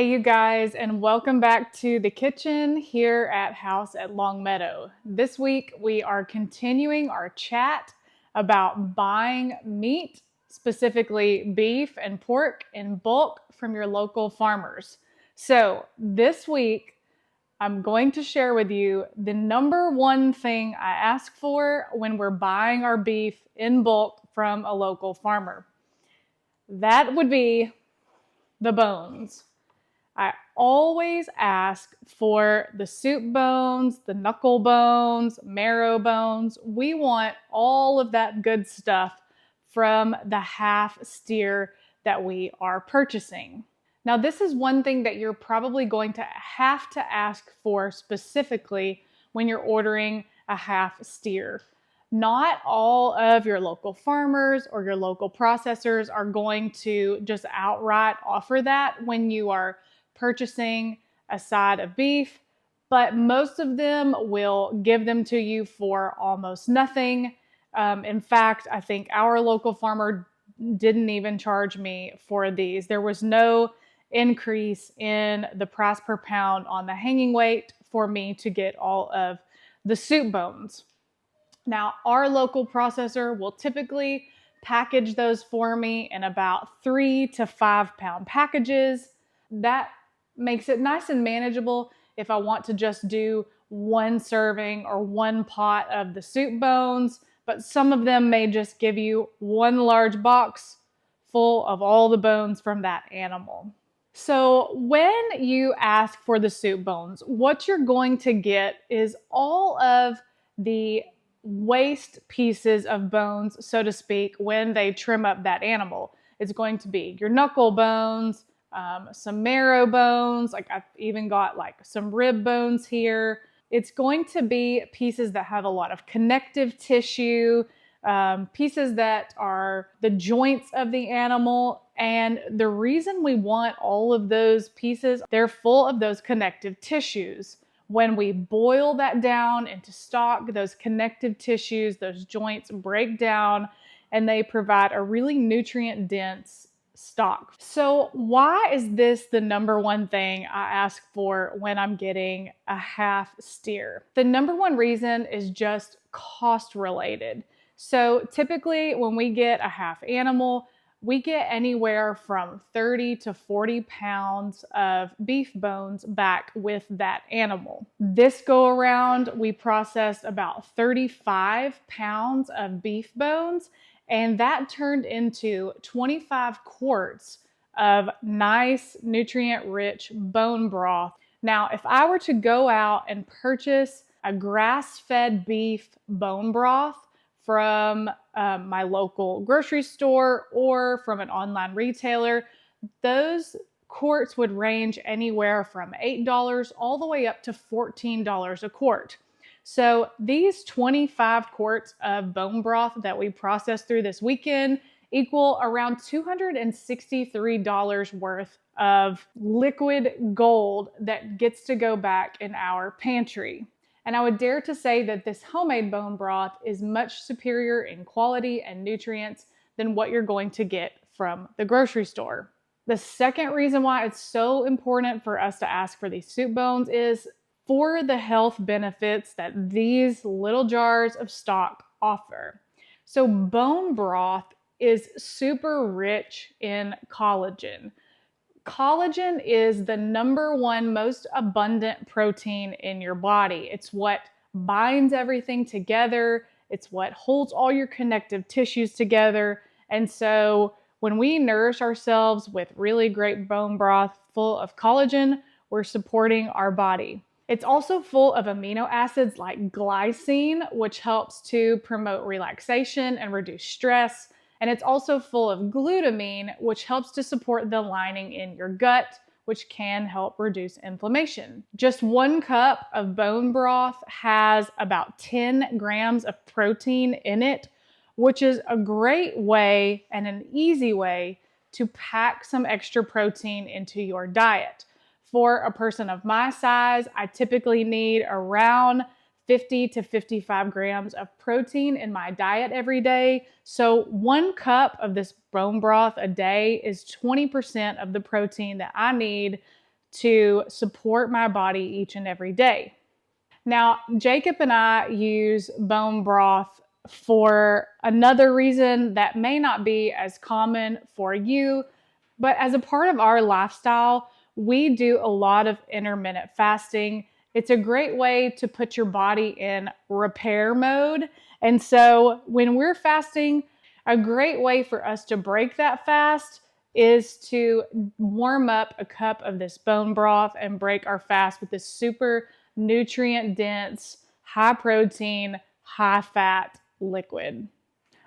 Hey, you guys, and welcome back to the kitchen here at House at Longmeadow. This week, we are continuing our chat about buying meat, specifically beef and pork, in bulk from your local farmers. So, this week, I'm going to share with you the number one thing I ask for when we're buying our beef in bulk from a local farmer. That would be the bones. I always ask for the soup bones, the knuckle bones, marrow bones. We want all of that good stuff from the half steer that we are purchasing. Now, this is one thing that you're probably going to have to ask for specifically when you're ordering a half steer. Not all of your local farmers or your local processors are going to just outright offer that when you are purchasing a side of beef, but most of them will give them to you for almost nothing. In fact, I think our local farmer didn't even charge me for these. There was no increase in the price per pound on the hanging weight for me to get all of the soup bones. Now, our local processor will typically package those for me in about 3 to 5 pound packages. That makes it nice and manageable if I want to just do one serving or one pot of the soup bones, but some of them may just give you one large box full of all the bones from that animal. So when you ask for the soup bones, what you're going to get is all of the waste pieces of bones, so to speak, when they trim up that animal. It's going to be your knuckle bones, some marrow bones, like I've even got like some rib bones here. It's going to be pieces that have a lot of connective tissue, pieces that are the joints of the animal. And the reason we want all of those pieces, they're full of those connective tissues. When we boil that down into stock, those connective tissues, those joints break down and they provide a really nutrient dense stock. So why is this the number one thing I ask for when I'm getting a half steer? The number one reason is just cost related. So typically when we get a half animal, we get anywhere from 30 to 40 pounds of beef bones back with that animal. This go around, we processed about 35 pounds of beef bones, and that turned into 25 quarts of nice, nutrient-rich bone broth. Now, if I were to go out and purchase a grass-fed beef bone broth from my local grocery store or from an online retailer, those quarts would range anywhere from $8 all the way up to $14 a quart. So these 25 quarts of bone broth that we processed through this weekend equal around $263 worth of liquid gold that gets to go back in our pantry. And I would dare to say that this homemade bone broth is much superior in quality and nutrients than what you're going to get from the grocery store. The second reason why it's so important for us to ask for these soup bones is for the health benefits that these little jars of stock offer. So bone broth is super rich in collagen. Collagen is the number one most abundant protein in your body. It's what binds everything together. It's what holds all your connective tissues together. And so when we nourish ourselves with really great bone broth full of collagen, we're supporting our body. It's also full of amino acids like glycine, which helps to promote relaxation and reduce stress. And it's also full of glutamine, which helps to support the lining in your gut, which can help reduce inflammation. Just 1 cup of bone broth has about 10 grams of protein in it, which is a great way and an easy way to pack some extra protein into your diet. For a person of my size, I typically need around 50 to 55 grams of protein in my diet every day. So 1 cup of this bone broth a day is 20% of the protein that I need to support my body each and every day. Now, Jacob and I use bone broth for another reason that may not be as common for you, but as a part of our lifestyle, we do a lot of intermittent fasting. It's a great way to put your body in repair mode. And so when we're fasting, a great way for us to break that fast is to warm up a cup of this bone broth and break our fast with this super nutrient dense, high protein, high fat liquid.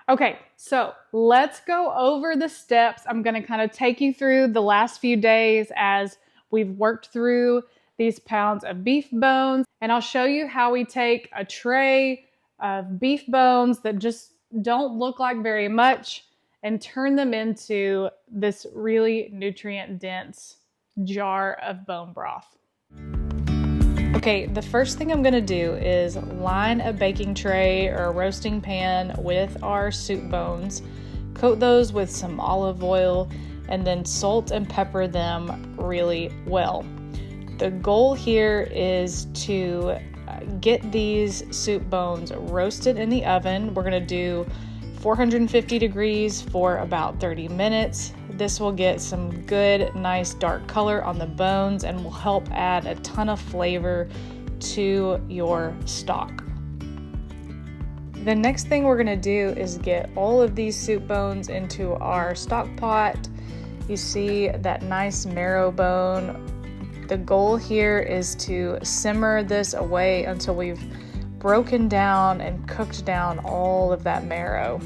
Okay, so let's go over the steps. I'm going to kind of take you through the last few days as we've worked through these pounds of beef bones, and I'll show you how we take a tray of beef bones that just don't look like very much and turn them into this really nutrient dense jar of bone broth. Okay, the first thing I'm going to do is line a baking tray or a roasting pan with our soup bones, coat those with some olive oil, and then salt and pepper them really well. The goal here is to get these soup bones roasted in the oven. We're going to do 450 degrees for about 30 minutes. This will get some good, nice dark color on the bones and will help add a ton of flavor to your stock. The next thing we're gonna do is get all of these soup bones into our stock pot. You see that nice marrow bone. The goal here is to simmer this away until we've broken down and cooked down all of that marrow.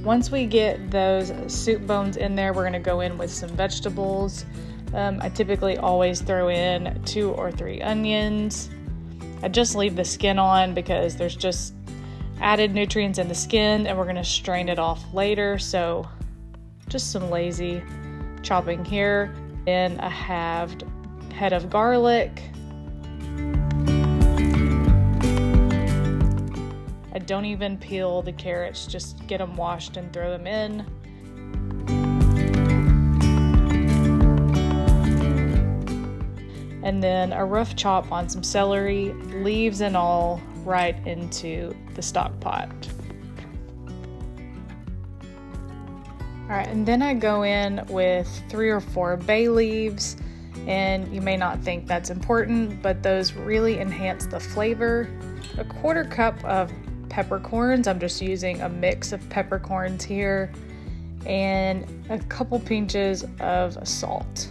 Once we get those soup bones in there, we're going to go in with some vegetables. I typically always throw in 2 or 3 onions. I just leave the skin on because there's just added nutrients in the skin and we're going to strain it off later. So just some lazy chopping here. Then a halved head of garlic. I don't even peel the carrots, just get them washed and throw them in. And then a rough chop on some celery, leaves and all, right into the stock pot. All right, and then I go in with 3 or 4 bay leaves, and you may not think that's important, but those really enhance the flavor. A 1/4 cup of peppercorns. I'm just using a mix of peppercorns here, and a couple pinches of salt.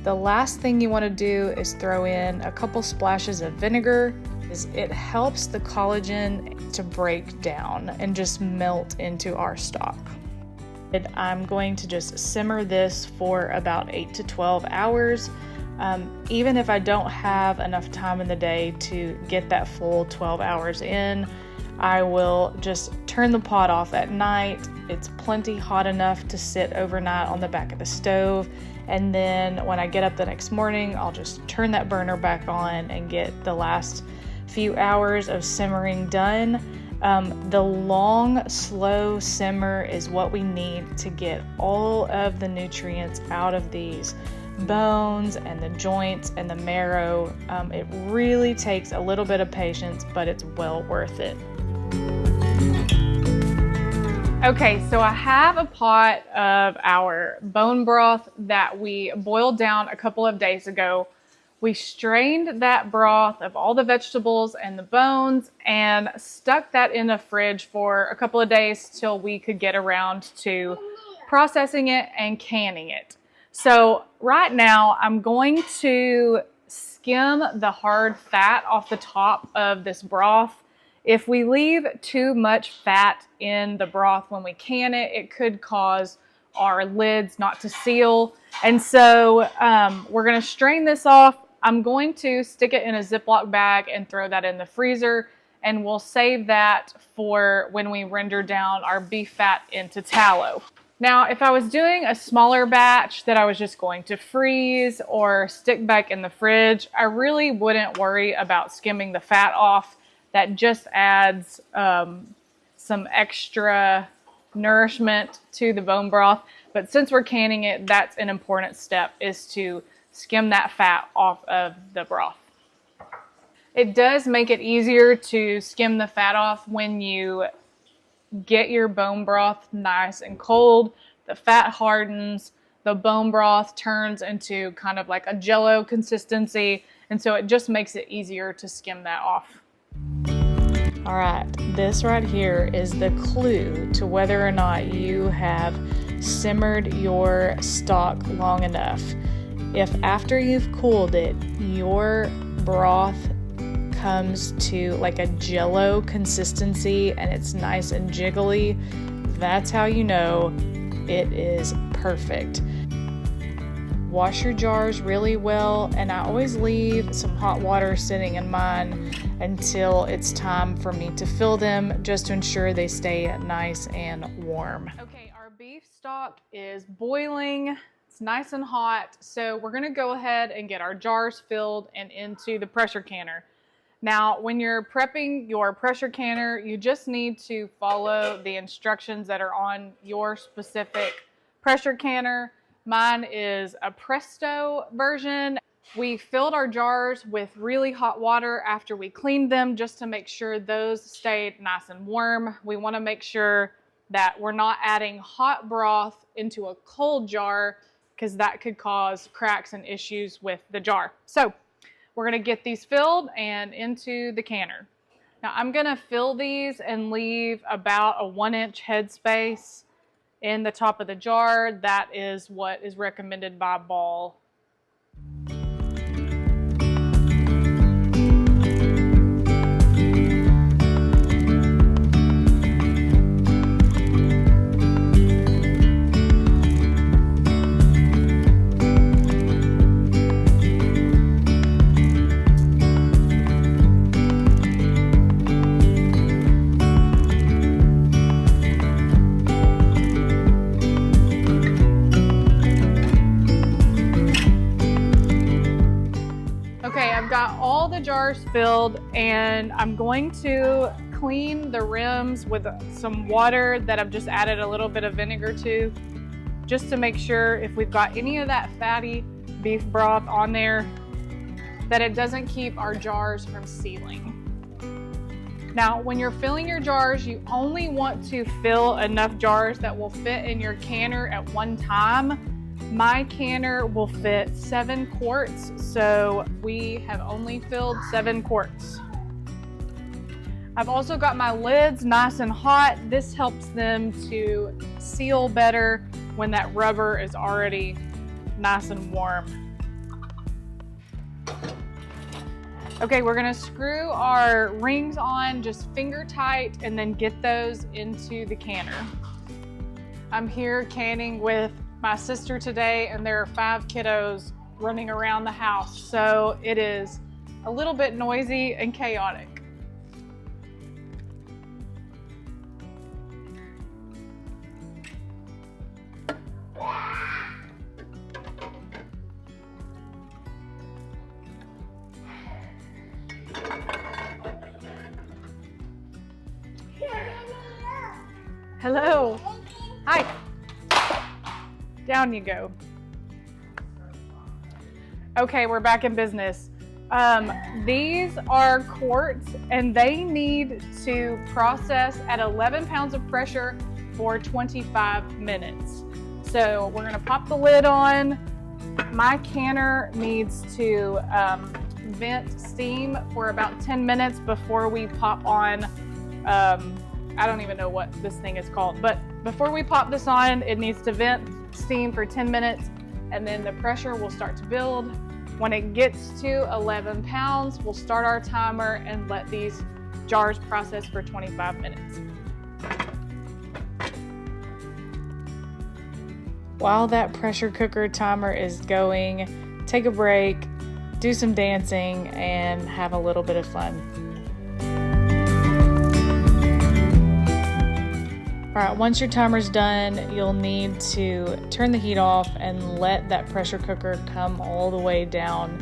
The last thing you want to do is throw in a couple splashes of vinegar. It helps the collagen to break down and just melt into our stock. And I'm going to just simmer this for about 8 to 12 hours. Even if I don't have enough time in the day to get that full 12 hours in, I will just turn the pot off at night. It's plenty hot enough to sit overnight on the back of the stove. And then when I get up the next morning, I'll just turn that burner back on and get the last few hours of simmering done. The long, slow simmer is what we need to get all of the nutrients out of these bones and the joints and the marrow. It really takes a little bit of patience, but it's well worth it. Okay, so I have a pot of our bone broth that we boiled down a couple of days ago. We strained that broth of all the vegetables and the bones and stuck that in the fridge for a couple of days till we could get around to processing it and canning it. So right now I'm going to skim the hard fat off the top of this broth. If we leave too much fat in the broth when we can it, it could cause our lids not to seal. And so we're going to strain this off. I'm going to stick it in a Ziploc bag and throw that in the freezer, and we'll save that for when we render down our beef fat into tallow. Now, if I was doing a smaller batch that I was just going to freeze or stick back in the fridge, I really wouldn't worry about skimming the fat off. That just adds some extra nourishment to the bone broth. But since we're canning it, that's an important step, is to skim that fat off of the broth. It does make it easier to skim the fat off when you get your bone broth nice and cold. The fat hardens, the bone broth turns into kind of like a jello consistency, and so it just makes it easier to skim that off. All right, this right here is the clue to whether or not you have simmered your stock long enough. If after you've cooled it, your broth comes to like a jello consistency and it's nice and jiggly, that's how you know it is perfect. Wash your jars really well, and I always leave some hot water sitting in mine until it's time for me to fill them, just to ensure they stay nice and warm. Okay, our beef stock is boiling. It's nice and hot, so we're gonna go ahead and get our jars filled and into the pressure canner. Now, when you're prepping your pressure canner, you just need to follow the instructions that are on your specific pressure canner. Mine is a Presto version. We filled our jars with really hot water after we cleaned them, just to make sure those stayed nice and warm. We want to make sure that we're not adding hot broth into a cold jar, because that could cause cracks and issues with the jar. So we're going to get these filled and into the canner. Now I'm going to fill these and leave about a 1-inch headspace in the top of the jar. That is what is recommended by Ball. I've got all the jars filled, and I'm going to clean the rims with some water that I've just added a little bit of vinegar to, just to make sure if we've got any of that fatty beef broth on there, that it doesn't keep our jars from sealing. Now, when you're filling your jars, you only want to fill enough jars that will fit in your canner at one time. My canner will fit 7 quarts, so we have only filled 7 quarts. I've also got my lids nice and hot. This helps them to seal better when that rubber is already nice and warm. Okay, we're gonna screw our rings on just finger tight and then get those into the canner. I'm here canning with my sister today, and there are 5 kiddos running around the house, so it is a little bit noisy and chaotic. Hello. Hi. Down you go. Okay, we're back in business. These are quarts, and they need to process at 11 pounds of pressure for 25 minutes. So we're gonna pop the lid on. My canner needs to vent steam for about 10 minutes before we pop on, I don't even know what this thing is called, but before we pop this on, it needs to vent steam for 10 minutes, and then the pressure will start to build. When it gets to 11 pounds, we'll start our timer and let these jars process for 25 minutes. While that pressure cooker timer is going, take a break, do some dancing, and have a little bit of fun. All right, once your timer's done, you'll need to turn the heat off and let that pressure cooker come all the way down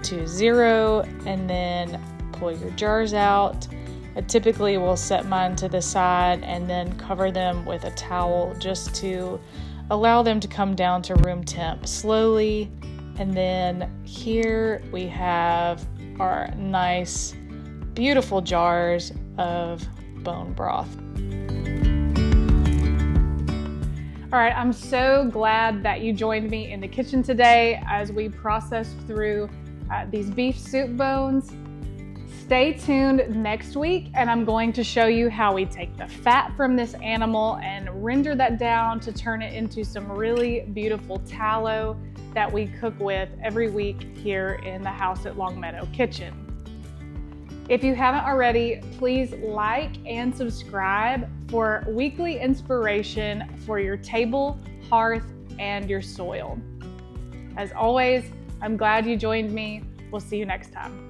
to 0, and then pull your jars out. I typically will set mine to the side and then cover them with a towel just to allow them to come down to room temp slowly And then here we have our nice, beautiful jars of bone broth. All right, I'm so glad that you joined me in the kitchen today as we processed through these beef soup bones. Stay tuned next week, and I'm going to show you how we take the fat from this animal and render that down to turn it into some really beautiful tallow that we cook with every week here in the House at Longmeadow kitchen. If you haven't already, please like and subscribe for weekly inspiration for your table, hearth, and your soil. As always, I'm glad you joined me. We'll see you next time.